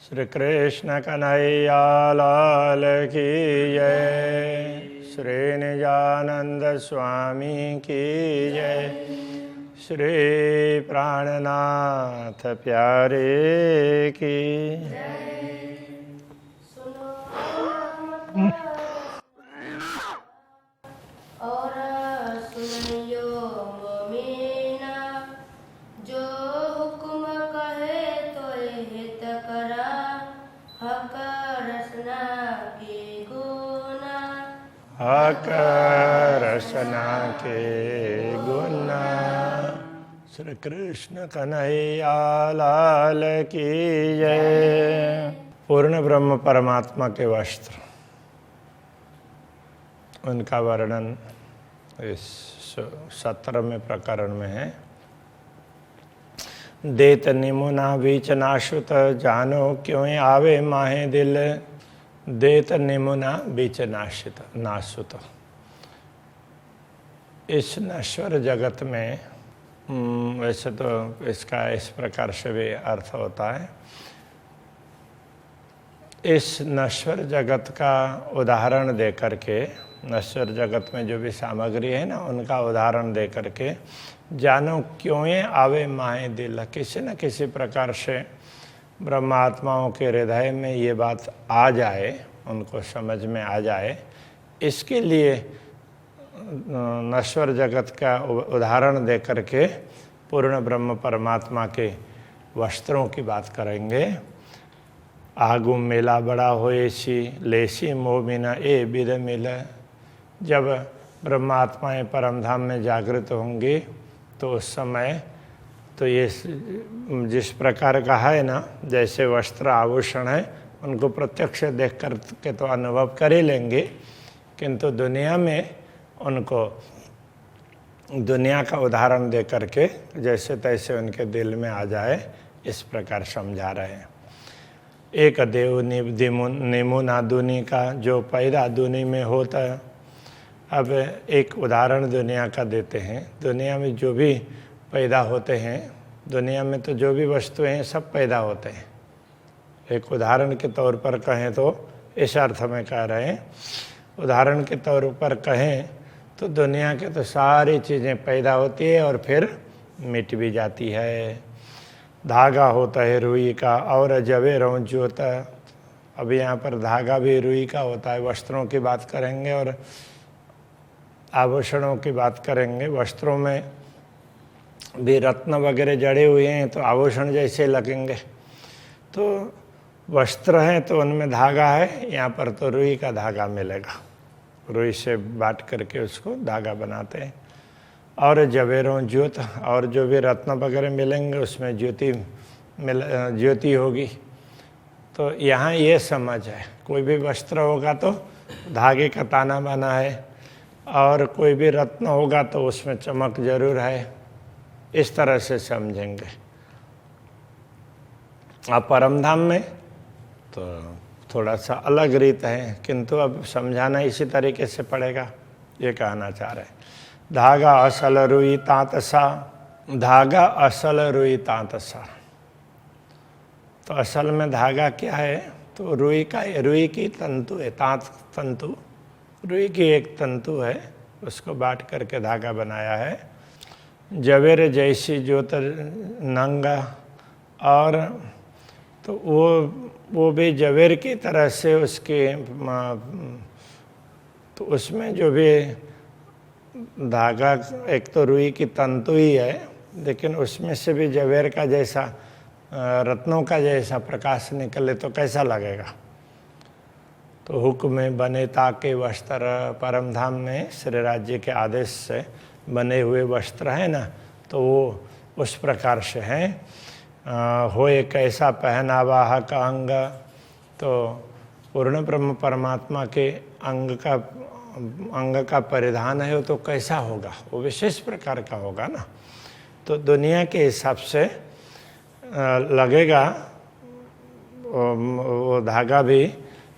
श्री कृष्ण कन्हैया लाल की जय। श्री निजानंद स्वामी की जय। श्री प्राणनाथ प्यारे की और सुनियो मोमिना, जो हुक्म कहे तो हित करा, हक रसना के गुना। हक रसना के गुना। श्री कृष्ण कन्हैया लाल की जय। पूर्ण ब्रह्म परमात्मा के वस्त्र, उनका वर्णन इस 17वें प्रकरण में है। देत निमुना बीच नाशुत, जानो क्यों आवे माहे दिल। देत निमुना बीच नाशुत। इस नश्वर जगत में वैसे तो इसका इस प्रकार से भी अर्थ होता है। इस नश्वर जगत का उदाहरण दे करके, नश्वर जगत में जो भी सामग्री है ना, उनका उदाहरण दे करके जानो क्यों आवे माहे दिल। किसी न किसी प्रकार से ब्रह्मात्माओं के हृदय में ये बात आ जाए, उनको समझ में आ जाए, इसके लिए नश्वर जगत का उदाहरण दे करके पूर्ण ब्रह्म परमात्मा के वस्त्रों की बात करेंगे। आगु मेला बड़ा होएसी, लेसी मोमिना ए बिद मिल। जब ब्रह्मात्माएं परमधाम में जागृत होंगी तो उस समय तो ये जिस प्रकार का है ना, जैसे वस्त्र आभूषण है, उनको प्रत्यक्ष देख कर के तो अनुभव कर ही लेंगे, किंतु दुनिया में उनको दुनिया का उदाहरण दे करके जैसे तैसे उनके दिल में आ जाए, इस प्रकार समझा रहे हैं। एक देव निमुना दुनी का, जो पैदा दुनी में होता है। अब एक उदाहरण दुनिया का देते हैं। दुनिया में जो भी पैदा होते हैं, दुनिया में तो जो भी वस्तुएं हैं सब पैदा होते हैं। एक उदाहरण के तौर पर कहें तो इस अर्थ में कह रहे हैं, उदाहरण के तौर पर कहें तो दुनिया के तो सारी चीज़ें पैदा होती है और फिर मिट भी जाती है। धागा होता है रुई का, और जवे रौंच होता है। अब यहाँ पर धागा भी रुई का होता है। वस्त्रों की बात करेंगे और आभूषणों की बात करेंगे। वस्त्रों में भी रत्न वगैरह जड़े हुए हैं तो आभूषण जैसे लगेंगे। तो वस्त्र हैं तो उनमें धागा है, यहाँ पर तो रुई का धागा मिलेगा। रुई से बात करके उसको धागा बनाते हैं। और जवेरों ज्योत, और जो भी रत्न वगैरह मिलेंगे उसमें ज्योति होगी। तो यहाँ ये समझ है, कोई भी वस्त्र होगा तो धागे का ताना बना है, और कोई भी रत्न होगा तो उसमें चमक जरूर है। इस तरह से समझेंगे। अब परमधाम में तो थोड़ा सा अलग रीत है, किंतु अब समझाना इसी तरीके से पड़ेगा, ये कहना चाह रहे हैं। धागा असल रुई तांतसा, धागा असल रुई तांतसा। तो असल में धागा क्या है, तो रुई की तंतु है, तांत तंतु, रुई की एक तंतु है, उसको बांट करके धागा बनाया है। जवेर जैसी ज्योत नंगा, और तो वो भी जवेर की तरह से उसके, तो उसमें जो भी धागा, एक तो रुई की तंतु ही है, लेकिन उसमें से भी जवेर का जैसा, रत्नों का जैसा प्रकाश निकले तो कैसा लगेगा। तो हुक्म में बने ताके वस्त्र, परमधाम में श्री राज्य के आदेश से बने हुए वस्त्र है ना, तो वो उस प्रकार से हैं। होए कैसा पहनावा का अंग, तो पूर्ण ब्रह्म परमात्मा के अंग का परिधान है, वो तो कैसा होगा, वो विशेष प्रकार का होगा ना। तो दुनिया के हिसाब से लगेगा वो धागा भी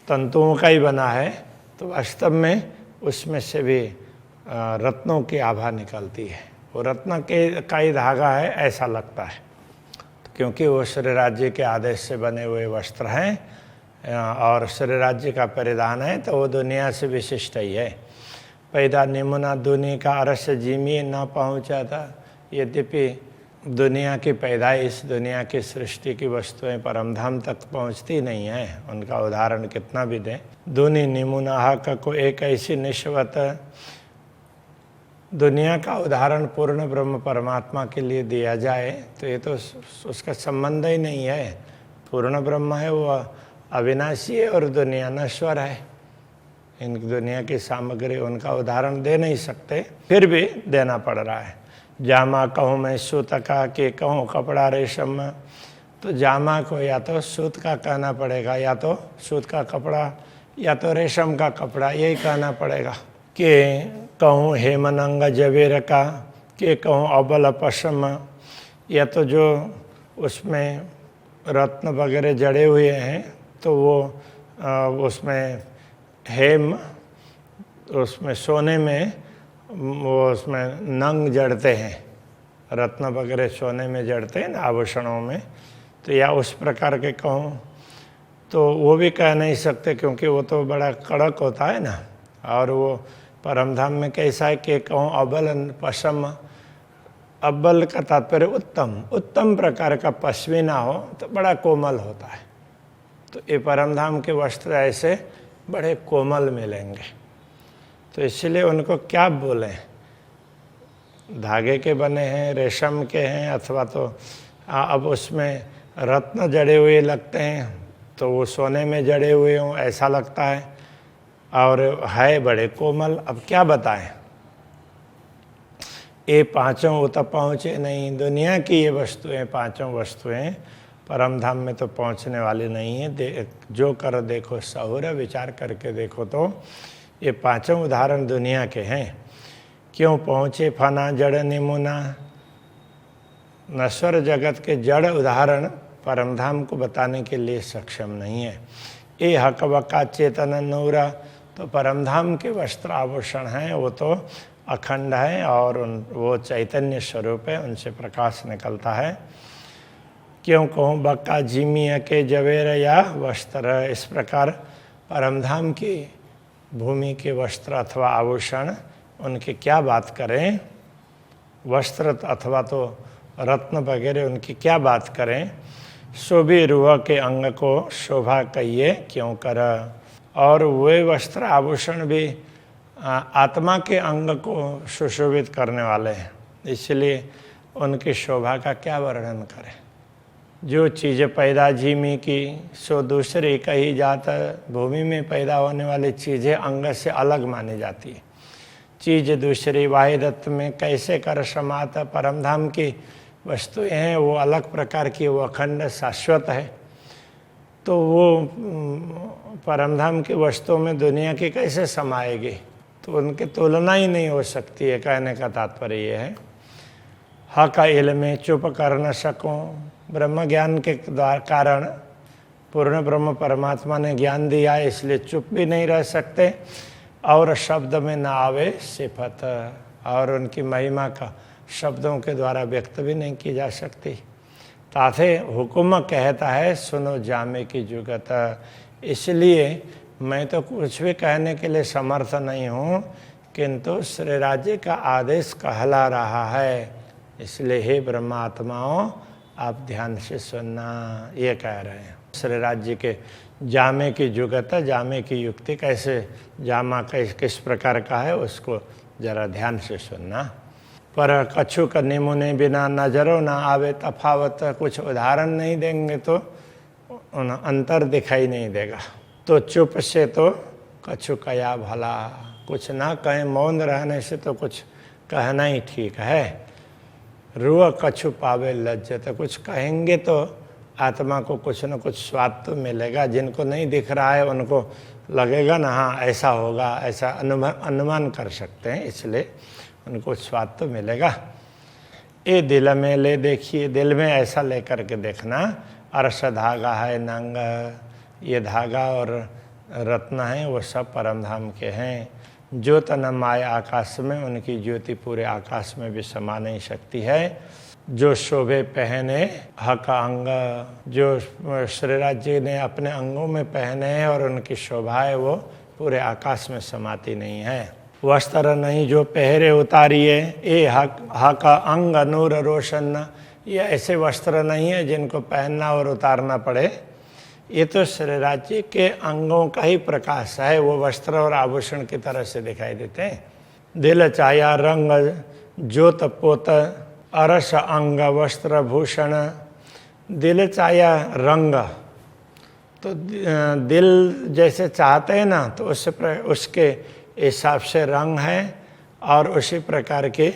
तंतुओं का ही बना है, तो वास्तव में उसमें से भी रत्नों की आभा निकलती है। वो रत्न का ही धागा है ऐसा लगता है। तो क्योंकि वो श्री राज्य के आदेश से बने हुए वस्त्र हैं और श्री राज्य का परिधान है, तो वो दुनिया से विशिष्ट ही है। पैदा निमुना दुनिया का अरस जिमी न पहुँचा था। यद्यपि दुनिया की पैदाइश, दुनिया की सृष्टि की वस्तुएं परमधाम तक पहुंचती नहीं है, उनका उदाहरण कितना भी दें। दुनि निमुना का को एक ऐसी निश्वत दुनिया का उदाहरण पूर्ण ब्रह्म परमात्मा के लिए दिया जाए तो ये तो उसका संबंध ही नहीं है। पूर्ण ब्रह्म है, वो अविनाशी है और दुनिया नश्वर है। इन दुनिया की सामग्री उनका उदाहरण दे नहीं सकते, फिर भी देना पड़ रहा है। जामा कहूँ मैं सूत का, के कहूँ कपड़ा रेशम, तो जामा को या तो सूत का कहना पड़ेगा, या तो सूत का कपड़ा, या तो रेशम का कपड़ा, यही कहना पड़ेगा। के कहूँ हेमनंग जवेर का, के कहूँ अबल पशम, या तो जो उसमें रत्न वगैरह जड़े हुए हैं तो वो उसमें हेम, उसमें सोने में वो उसमें नंग जड़ते हैं, रत्न वगैरह सोने में जड़ते हैं ना आभूषणों में, तो या उस प्रकार के कहूँ तो वो भी कह नहीं सकते, क्योंकि वो तो बड़ा कड़क होता है ना। और वो परमधाम में कैसा है कि कहूँ अबल पशम, अब्बल का तात्पर्य उत्तम, उत्तम प्रकार का पश्मीना हो तो बड़ा कोमल होता है। तो ये परमधाम के वस्त्र ऐसे बड़े कोमल मिलेंगे, तो इसलिए उनको क्या बोलें, धागे के बने हैं, रेशम के हैं, अथवा तो अब उसमें रत्न जड़े हुए लगते हैं तो वो सोने में जड़े हुए हों ऐसा लगता है, और है बड़े कोमल। अब क्या बताएं, ये पांचों वो तक पहुँचे नहीं। दुनिया की ये वस्तुएं, पांचों वस्तुएं परमधाम में तो पहुँचने वाली नहीं है। जो कर देखो सहुर, विचार करके देखो तो ये पांचों उदाहरण दुनिया के हैं। क्यों पहुँचे फना जड़ निमुना, नश्वर जगत के जड़ उदाहरण परमधाम को बताने के लिए सक्षम नहीं है। ये हक बका चेतन नूरा, तो परमधाम के वस्त्र आभूषण हैं, वो तो अखंड है और वो चैतन्य स्वरूप है, उनसे प्रकाश निकलता है। क्यों कहूँ बक्का झिमिया के जवेर या वस्त्र, इस प्रकार परमधाम की भूमि के वस्त्र अथवा आभूषण, उनकी क्या बात करें, वस्त्र अथवा तो रत्न वगैरह उनकी क्या बात करें। शोभी रूह के अंग को शोभा कहिए क्यों कर, और वे वस्त्र आभूषण भी आत्मा के अंग को सुशोभित करने वाले हैं, इसलिए उनकी शोभा का क्या वर्णन करें। जो चीज़ पैदा झीमी की सो दूसरी कही जात, भूमि में पैदा होने वाली चीज़ें अंग से अलग मानी जाती है। चीज़ दूसरी वाहिदत्त में कैसे कर समात, परमधाम की वस्तुएं हैं वो अलग प्रकार की, वो अखंड शाश्वत है, तो वो परमधाम की वस्तुओं में दुनिया की कैसे समाएगी, तो उनकी तुलना ही नहीं हो सकती है। कहने का तात्पर्य ये है। हक इल्म चुप कर न सकूं, ब्रह्म ज्ञान के कारण पूर्ण ब्रह्म परमात्मा ने ज्ञान दिया है, इसलिए चुप भी नहीं रह सकते, और शब्द में ना आवे सिफत, और उनकी महिमा का शब्दों के द्वारा व्यक्त भी नहीं की जा सकती। ताथे हुक्म कहता है सुनो जामे की जुगत, इसलिए मैं तो कुछ भी कहने के लिए समर्थ नहीं हूँ, किंतु श्री राज्य का आदेश कहला रहा है, इसलिए हे ब्रह्मात्माओं आप ध्यान से सुनना, ये कह रहे हैं। श्री राज्य के जामे की जुगत, जामे की युक्ति कैसे, जामा किस प्रकार का है उसको जरा ध्यान से सुनना। पर कछु का निमुने बिना नजरों ना आवे तफावत, कुछ उदाहरण नहीं देंगे तो अंतर दिखाई नहीं देगा। तो चुप से तो कछु कया भला, कुछ ना कहें, मौन रहने से तो कुछ कहना ही ठीक है। रुआ कछु पावे लज्जत, कुछ कहेंगे तो आत्मा को कुछ न कुछ स्वाद तो मिलेगा। जिनको नहीं दिख रहा है उनको लगेगा ना हाँ ऐसा होगा, ऐसा अनुमान कर सकते हैं, इसलिए उनको स्वाद तो मिलेगा। ये दिल में ले देखिए, दिल में ऐसा लेकर के देखना। अर्श धागा है नंग, ये धागा और रत्न है वो सब परमधाम के हैं। ज्योत न माय आकाश में, उनकी ज्योति पूरे आकाश में भी समा नहीं सकती है। जो शोभे पहने हक अंग, जो श्री राज्य ने अपने अंगों में पहने हैं और उनकी शोभा है वो पूरे आकाश में समाती नहीं है। वस्त्र नहीं जो पहरे उतारिए, ए हक अंग नूर रोशन, ये ऐसे वस्त्र नहीं है जिनको पहनना और उतारना पड़े। ये तो श्री राज्य के अंगों का ही प्रकाश है, वो वस्त्र और आभूषण की तरह से दिखाई देते हैं। दिल छाया रंग ज्योत पोत अरस अंग वस्त्र भूषण, दिल छाया रंग, तो दिल जैसे चाहते हैं ना तो उसके हिसाब से रंग है और उसी प्रकार के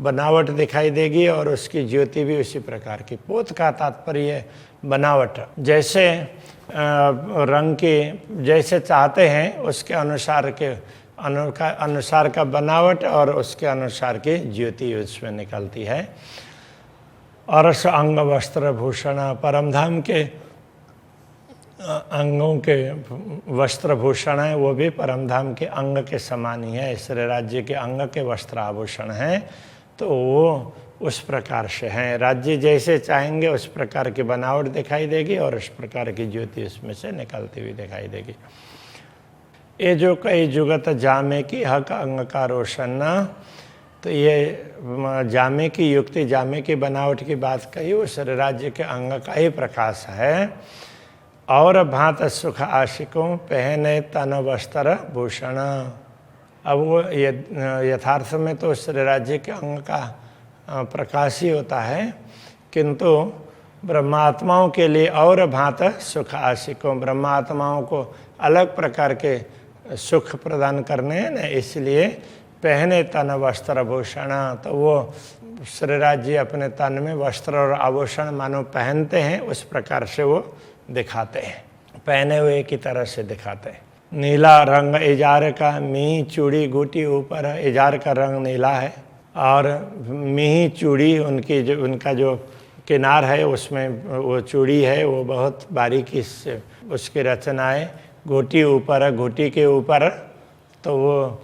बनावट दिखाई देगी और उसकी ज्योति भी उसी प्रकार की। पोत का तात्पर्य बनावट, जैसे रंग की जैसे चाहते हैं उसके अनुसार का बनावट और उसके अनुसार की ज्योति उसमें निकलती है। अरस अंग वस्त्र भूषण, परमधाम के अंगों के वस्त्र भूषण है वो भी परमधाम के अंग के समान ही है। श्री राज्य के अंग के वस्त्र आभूषण हैं तो वो उस प्रकार से हैं। राज्य जैसे चाहेंगे उस प्रकार की बनावट दिखाई देगी और उस प्रकार की ज्योति उसमें से निकलती हुई दिखाई देगी। ये जो कई जुगत जामे की हक अंग का रोशन, तो ये जामे की युक्ति, जामे की बनावट की बात कही, वो श्री राज्य के अंग का ही प्रकाश है। और भांत सुख आशिकों पहने तन वस्त्र भूषण, अब वो यथार्थ में तो श्री राज्य के अंग का प्रकाश ही होता है, किंतु ब्रह्मात्माओं के लिए और भांत सुख आशिकों, ब्रह्मात्माओं को अलग प्रकार के सुख प्रदान करने हैं ना, इसलिए पहने तन वस्त्र भूषण, तो वो श्री राज्य अपने तन में वस्त्र और आभूषण मानो पहनते हैं, उस प्रकार से वो दिखाते हैं, पहने हुए की तरह से दिखाते हैं। नीला रंग इजार का, मी चूड़ी गुटी ऊपर, इजार का रंग नीला है और मी चूड़ी उनका जो किनार है उसमें वो चूड़ी है वो बहुत बारीकी से उसकी रचना है। घुटी ऊपर, घुटी के ऊपर, तो वो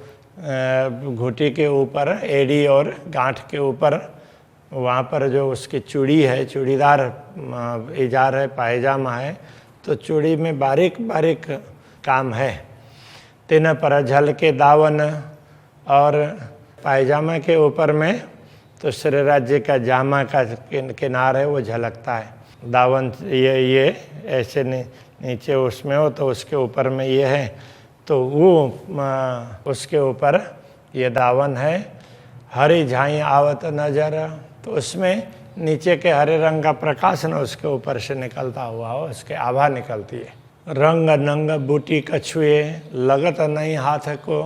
घुटी के ऊपर एड़ी और गांठ के ऊपर वहाँ पर जो उसकी चूड़ी है, चूड़ीदार इजार है, पायजामा है, तो चूड़ी में बारीक बारीक काम है। तीन पर झल के दावन, और पायजामा के ऊपर में तो श्री राज्य का जामा का किनार है वो झलकता है। दावन ये ऐसे नीचे उसमें हो तो उसके ऊपर में ये है, तो वो उसके ऊपर ये दावन है। हरी झाई आवत नजर, तो उसमें नीचे के हरे रंग का प्रकाश न उसके ऊपर से निकलता हुआ हो, उसके आभा निकलती है। रंग नंग बूटी कछुए लगत नहीं हाथ को,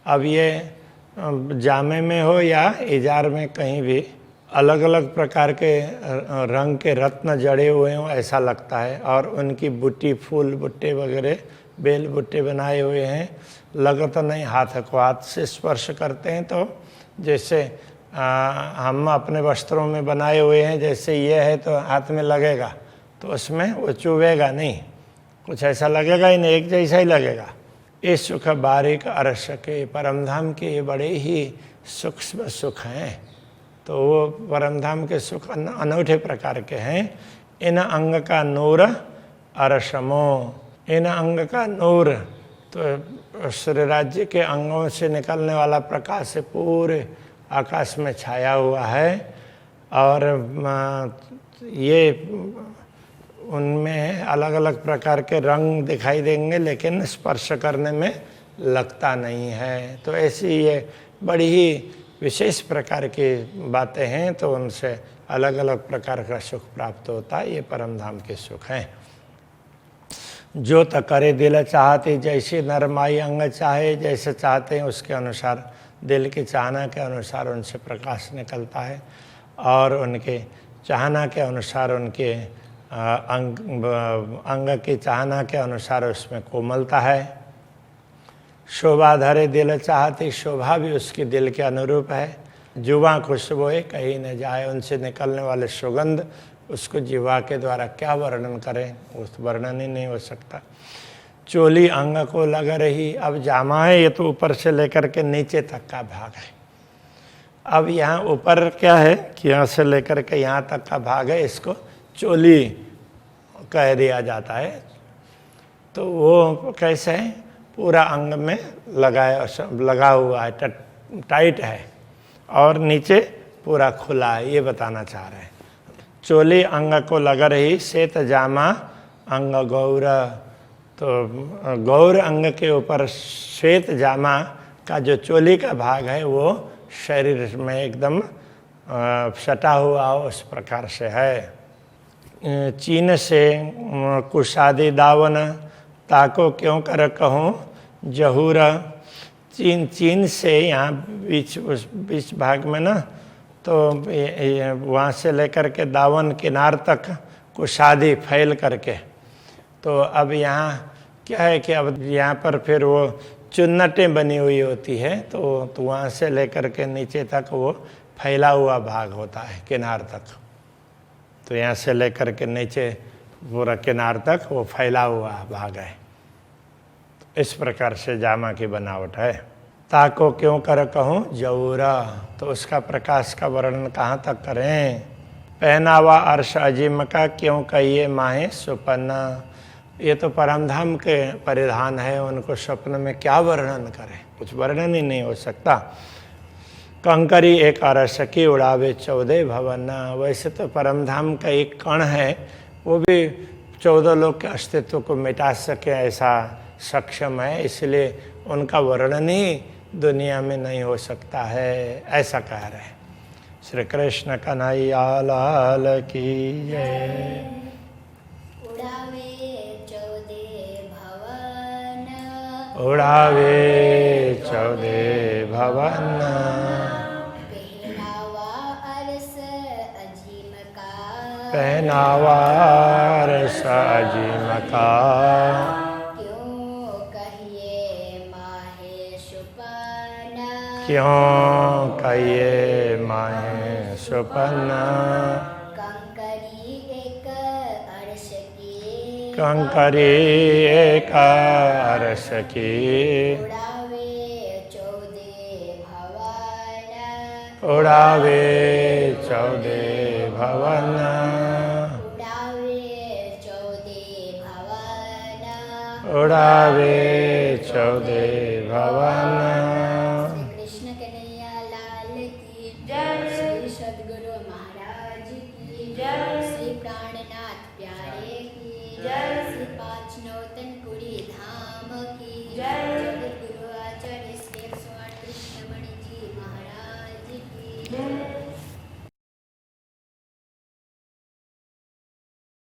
अब ये जामे में हो या इजार में कहीं भी अलग अलग प्रकार के रंग के रत्न जड़े हुए हों ऐसा लगता है, और उनकी बूटी फूल बुट्टे वगैरह बेल बुट्टे बनाए हुए हैं। लगत नहीं हाथ को, हाथ से स्पर्श करते हैं तो जैसे हम अपने वस्त्रों में बनाए हुए हैं, जैसे ये है तो हाथ में लगेगा तो उसमें वो चुभेगा नहीं, कुछ ऐसा लगेगा ही नहीं, एक जैसा ही लगेगा। ये सुख बारीक अरस के, परमधाम के ये बड़े ही सूक्ष्म सुख हैं, तो वो परमधाम के सुख अनूठे प्रकार के हैं। इन अंग का नूर अरसमो, इन अंग का नूर, तो श्री राज्य के अंगों से निकलने वाला प्रकाश से पूरे आकाश में छाया हुआ है, और ये उनमें अलग अलग प्रकार के रंग दिखाई देंगे लेकिन स्पर्श करने में लगता नहीं है। तो ऐसी ये बड़ी ही विशेष प्रकार की बातें हैं, तो उनसे अलग अलग प्रकार का सुख प्राप्त होता है। ये परमधाम के सुख हैं। जो त करे दिल चाहते, जैसे नरमाई अंग चाहे, जैसे चाहते हैं उसके अनुसार, दिल की चाहना के अनुसार उनसे प्रकाश निकलता है, और उनके चाहना के अनुसार, उनके अंग की चाहना के अनुसार उसमें कोमलता है। शोभा धरे दिल चाहती, शोभा भी उसकी दिल के अनुरूप है। जुबा खुशबोए कहीं न जाए, उनसे निकलने वाले सुगंध उसको जीवा के द्वारा क्या वर्णन करें, उस वर्णन ही नहीं हो सकता। चोली अंग को लग रही, अब जामा है ये तो ऊपर से लेकर के नीचे तक का भाग है। अब यहाँ ऊपर क्या है कि यहाँ से लेकर के यहाँ तक का भाग है, इसको चोली कह दिया जाता है। तो वो कैसे है, पूरा अंग में लगा हुआ है, टाइट है, और नीचे पूरा खुला है, ये बताना चाह रहे हैं। चोली अंग को लग रही, श्वेत जामा अंग गौर। तो गौर अंग के ऊपर श्वेत जामा का जो चोली का भाग है वो शरीर में एकदम सटा हुआ उस प्रकार से है। चीन से कुशादी दावन, ताको क्यों कर कहूँ जहूर। चीन से यहाँ बीच भाग में ना, तो वहाँ से लेकर के दावन किनार तक कुशादी फैल करके, तो अब यहाँ क्या है कि अब यहाँ पर फिर वो चुन्नटें बनी हुई होती है, तो वहाँ से लेकर के नीचे तक वो फैला हुआ भाग होता है किनार तक। तो यहाँ से लेकर के नीचे पूरा किनार तक वो फैला हुआ भाग है। इस प्रकार से जामा की बनावट है। ताको क्यों कर कहूँ जऊरा, तो उसका प्रकाश का वर्णन कहाँ तक करें। पहनावा अर्श अजीम का क्यों कहिए माहे सुपन्ना, ये तो परमधाम के परिधान है, उनको स्वप्न में क्या वर्णन करें, कुछ वर्णन ही नहीं हो सकता। कंकरी एक अरस की उड़ावे 14 भवन, वैसे तो परमधाम का एक कण है, वो भी 14 लोग के अस्तित्व को मिटा सके ऐसा सक्षम है, इसलिए उनका वर्णन ही दुनिया में नहीं हो सकता है, ऐसा कह रहे हैं। श्री कृष्ण कन्हैया लाल की जय। उड़ावे 14 भवन, उड़ावे 14 भवन, पहनावा अरस अजीम का, पहनावा अरस अजीम का, क्यों कहिए माहे सुपन्ना। कंकरी एक अर्श की, कंकरी एक अरस की, उड़ावे 14 भवन, उड़ावे 14 भवन, उड़ावे 14 भवन, उड़ावे 14 भवन। सद्गुरु महाराज की जय, श्री प्राणनाथ प्यारे की जय।